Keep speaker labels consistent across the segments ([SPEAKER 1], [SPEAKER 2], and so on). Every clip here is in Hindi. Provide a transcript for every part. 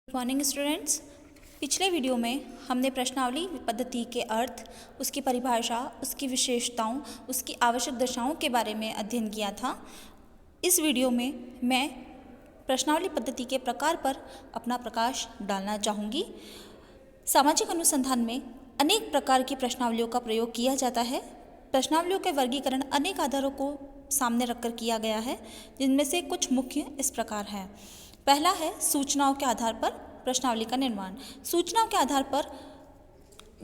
[SPEAKER 1] Good morning students. पिछले वीडियो में हमने प्रश्नावली पद्धति के अर्थ, उसकी परिभाषा, उसकी विशेषताओं, उसकी आवश्यक दशाओं के बारे में अध्ययन किया था। इस वीडियो में मैं प्रश्नावली पद्धति के प्रकार पर अपना प्रकाश डालना चाहूँगी। सामाजिक अनुसंधान में अनेक प्रकार की प्रश्नावलियों का प्रयोग किया जाता है। प्रश्नावलियों के वर्गीकरण अनेक आधारों को सामने रखकर किया गया है, जिनमें से कुछ मुख्य इस प्रकार हैं। पहला है सूचनाओं के आधार पर प्रश्नावली का निर्माण। सूचनाओं के आधार पर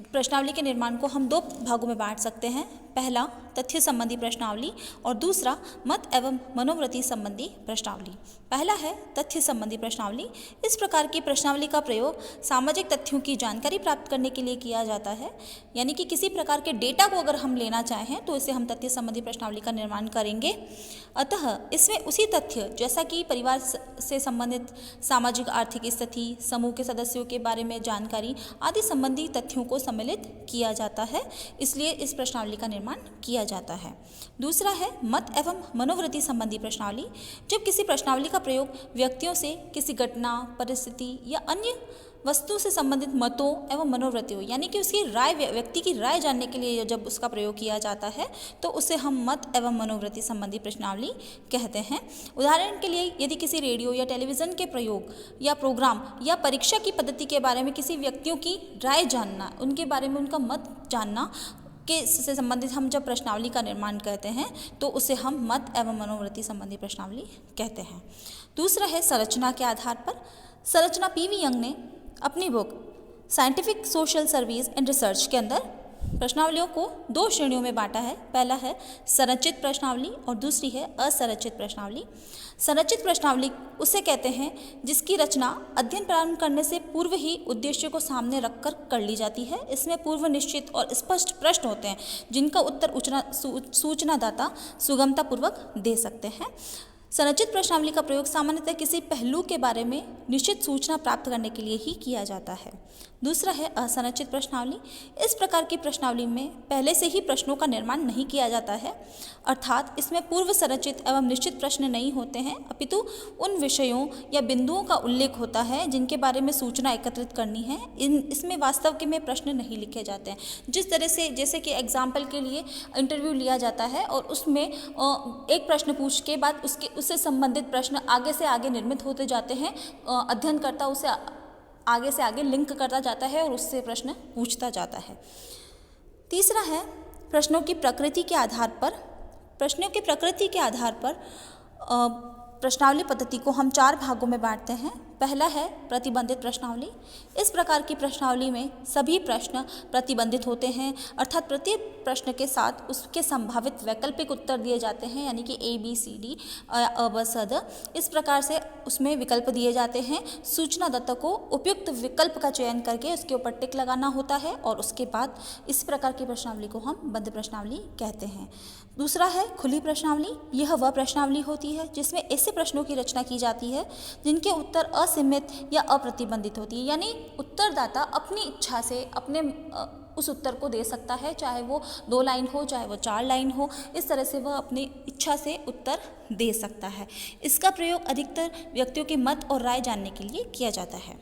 [SPEAKER 1] प्रश्नावली के निर्माण को हम दो भागों में बांट सकते हैं। पहला तथ्य संबंधी प्रश्नावली और दूसरा मत एवं मनोवृत्ति संबंधी प्रश्नावली। पहला है तथ्य संबंधी प्रश्नावली। इस प्रकार की प्रश्नावली का प्रयोग सामाजिक तथ्यों की जानकारी प्राप्त करने के लिए किया जाता है। यानी कि किसी प्रकार के डेटा को अगर हम लेना चाहें तो इसे हम तथ्य संबंधी प्रश्नावली का निर्माण करेंगे। अतः इसमें उसी तथ्य जैसा कि परिवार से संबंधित सामाजिक आर्थिक स्थिति, समूह के सदस्यों के बारे में जानकारी आदि संबंधी तथ्यों को सम्मिलित किया जाता है, इसलिए इस प्रश्नावली का निर्माण किया जाता है। दूसरा है मत एवं मनोवृत्ति संबंधी प्रश्नावली। जब किसी प्रश्नावली का प्रयोग व्यक्तियों से किसी घटना, परिस्थिति या अन्य वस्तु से संबंधित मतों एवं मनोवृत्तियों यानी कि उसकी राय, व्यक्ति की राय जानने के लिए जब उसका प्रयोग किया जाता है तो उसे हम मत एवं मनोवृत्ति संबंधी प्रश्नावली कहते हैं। उदाहरण के लिए यदि किसी रेडियो या टेलीविज़न के प्रयोग या प्रोग्राम या परीक्षा की पद्धति के बारे में किसी व्यक्तियों की राय जानना, उनके बारे में उनका मत जानना के से संबंधित हम जब प्रश्नावली का निर्माण करते हैं तो उसे हम मत एवं मनोवृत्ति संबंधी प्रश्नावली कहते हैं। दूसरा है संरचना के आधार पर। संरचना पीवी यंग ने अपनी book scientific social service and research के अंदर प्रश्नावलियों को दो श्रेणियों में बांटा है। पहला है संरचित प्रश्नावली और दूसरी है असंरचित प्रश्नावली। संरचित प्रश्नावली उसे कहते हैं जिसकी रचना अध्ययन प्रारंभ करने से पूर्व ही उद्देश्य को सामने रखकर कर ली जाती है। इसमें पूर्व निश्चित और स्पष्ट प्रश्न होते हैं जिनका उत्तर सूचनादाता सुगमतापूर्वक दे सकते हैं। संरचित प्रश्नावली का प्रयोग सामान्यतः किसी पहलू के बारे में निश्चित सूचना प्राप्त करने के लिए ही किया जाता है। दूसरा है असंरचित प्रश्नावली। इस प्रकार की प्रश्नावली में पहले से ही प्रश्नों का निर्माण नहीं किया जाता है, अर्थात इसमें पूर्व संरचित एवं निश्चित प्रश्न नहीं होते हैं, अपितु उन विषयों या बिंदुओं का उल्लेख होता है जिनके बारे में सूचना एकत्रित करनी है। इसमें वास्तव के में प्रश्न नहीं लिखे जाते हैं। जिस तरह से जैसे कि एग्जाम्पल के लिए इंटरव्यू लिया जाता है और उसमें एक प्रश्न पूछ के बाद उससे संबंधित प्रश्न आगे से आगे निर्मित होते जाते हैं। अध्ययनकर्ता उसे आगे से आगे लिंक करता जाता है और उससे प्रश्न पूछता जाता है। तीसरा है प्रश्नों की प्रकृति के आधार पर। प्रश्नों की प्रकृति के आधार पर प्रश्नावली पद्धति को हम चार भागों में बांटते हैं। पहला है प्रतिबंधित प्रश्नावली। इस प्रकार की प्रश्नावली में सभी प्रश्न प्रतिबंधित होते हैं, अर्थात प्रत्येक प्रश्न के साथ उसके संभावित वैकल्पिक उत्तर दिए जाते हैं, यानी कि A, B, C, D, अ, ब, स, द। इस प्रकार से उसमें विकल्प दिए जाते हैं। सूचनादाता को उपयुक्त विकल्प का चयन करके उसके ऊपर टिक लगाना होता है और उसके बाद इस प्रकार की प्रश्नावली को हम बद्ध प्रश्नावली कहते हैं। दूसरा है खुली प्रश्नावली। यह वह प्रश्नावली होती है जिसमें ऐसे प्रश्नों की रचना की जाती है जिनके उत्तर असीमित या अप्रतिबंधित होती है, यानी उत्तरदाता अपनी इच्छा से अपने उस उत्तर को दे सकता है, चाहे वो 2 लाइन हो चाहे वो 4 लाइन हो। इस तरह से वह अपनी इच्छा से उत्तर दे सकता है। इसका प्रयोग अधिकतर व्यक्तियों के मत और राय जानने के लिए किया जाता है।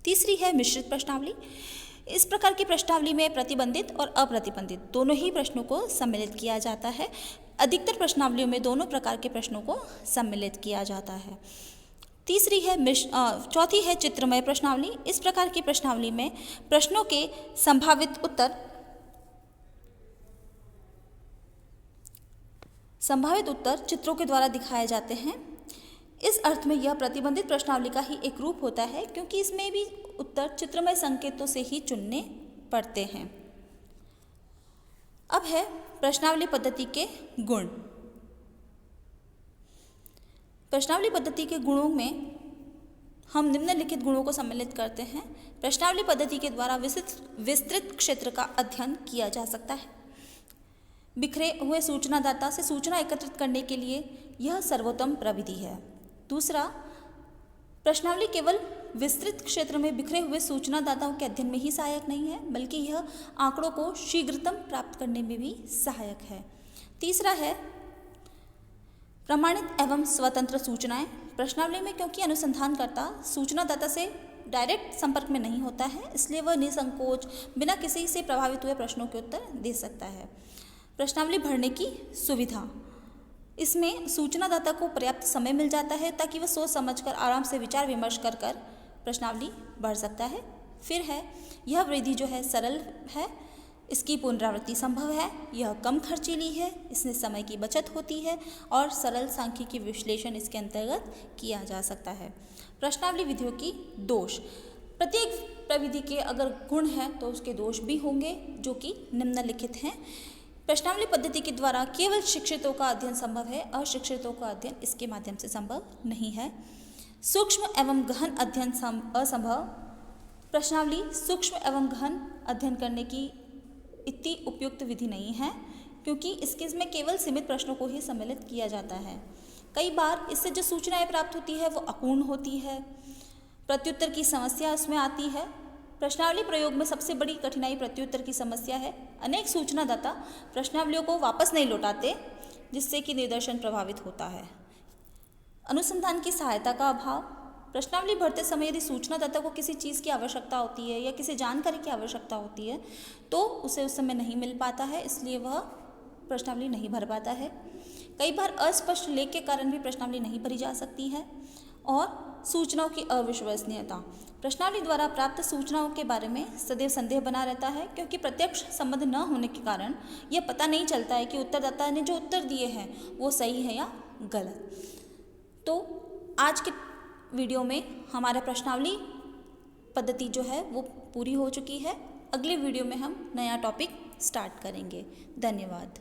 [SPEAKER 1] तीसरी है मिश्रित प्रश्नावली। इस प्रकार की प्रश्नावली में प्रतिबंधित और अप्रतिबंधित दोनों ही प्रश्नों को सम्मिलित किया जाता है। अधिकतर प्रश्नावलियों में दोनों प्रकार के प्रश्नों को सम्मिलित किया जाता है। चौथी है चित्रमय प्रश्नावली। इस प्रकार की प्रश्नावली में प्रश्नों के संभावित उत्तर चित्रों के द्वारा दिखाए जाते हैं। इस अर्थ में यह प्रतिबंधित प्रश्नावली का ही एक रूप होता है, क्योंकि इसमें भी उत्तर चित्रमय संकेतों से ही चुनने पड़ते हैं। अब है प्रश्नावली पद्धति के गुण। प्रश्नावली पद्धति के गुणों में हम निम्नलिखित गुणों को सम्मिलित करते हैं। प्रश्नावली पद्धति के द्वारा विस्तृत क्षेत्र का अध्ययन किया जा सकता है। बिखरे हुए सूचनादाता से सूचना एकत्रित करने के लिए यह सर्वोत्तम प्रविधि है। दूसरा, प्रश्नावली केवल विस्तृत क्षेत्र में बिखरे हुए सूचनादाताओं के अध्ययन में ही सहायक नहीं है, बल्कि यह आंकड़ों को शीघ्रतम प्राप्त करने में भी सहायक है। तीसरा है प्रमाणित एवं स्वतंत्र सूचनाएं। प्रश्नावली में क्योंकि अनुसंधानकर्ता सूचनादाता से डायरेक्ट संपर्क में नहीं होता है, इसलिए वह निसंकोच बिना किसी से प्रभावित हुए प्रश्नों के उत्तर दे सकता है। प्रश्नावली भरने की सुविधा, इसमें सूचनादाता को पर्याप्त समय मिल जाता है ताकि वह सोच समझकर आराम से विचार विमर्श कर प्रश्नावली भर सकता है। फिर है यह विधि जो है सरल है, इसकी पुनरावृत्ति संभव है, यह कम खर्चीली है, इसमें समय की बचत होती है और सरल सांख्यिकी विश्लेषण इसके अंतर्गत किया जा सकता है। प्रश्नावली विधियों की दोष, प्रत्येक प्रविधि के अगर गुण हैं तो उसके दोष भी होंगे जो कि निम्नलिखित हैं। प्रश्नावली पद्धति के द्वारा केवल शिक्षितों का अध्ययन संभव है, अशिक्षितों का अध्ययन इसके माध्यम से संभव नहीं है। सूक्ष्म एवं गहन अध्ययन असंभव, प्रश्नावली सूक्ष्म एवं गहन अध्ययन करने की इतनी उपयुक्त विधि नहीं है क्योंकि इसमें केवल सीमित प्रश्नों को ही सम्मिलित किया जाता है। कई बार इससे जो सूचनाएं प्राप्त होती है वो अपूर्ण होती है, प्रत्युत्तर की समस्या उसमें आती है। प्रश्नावली प्रयोग में सबसे बड़ी कठिनाई प्रत्युत्तर की समस्या है। अनेक सूचनादाता प्रश्नावलियों को वापस नहीं लौटाते जिससे कि निर्देशन प्रभावित होता है। अनुसंधान की सहायता का अभाव, प्रश्नावली भरते समय यदि सूचनादाता को किसी चीज़ की आवश्यकता होती है या किसी जानकारी की आवश्यकता होती है तो उसे उस समय नहीं मिल पाता है, इसलिए वह प्रश्नावली नहीं भर पाता है। कई बार अस्पष्ट लेख के कारण भी प्रश्नावली नहीं भरी जा सकती है। और सूचनाओं की अविश्वसनीयता, प्रश्नावली द्वारा प्राप्त सूचनाओं के बारे में सदैव संदेह बना रहता है क्योंकि प्रत्यक्ष संबंध न होने के कारण यह पता नहीं चलता है कि उत्तरदाता ने जो उत्तर दिए हैं वो सही है या गलत। तो आज के वीडियो में हमारा प्रश्नावली पद्धति जो है वो पूरी हो चुकी है। अगले वीडियो में हम नया टॉपिक स्टार्ट करेंगे। धन्यवाद।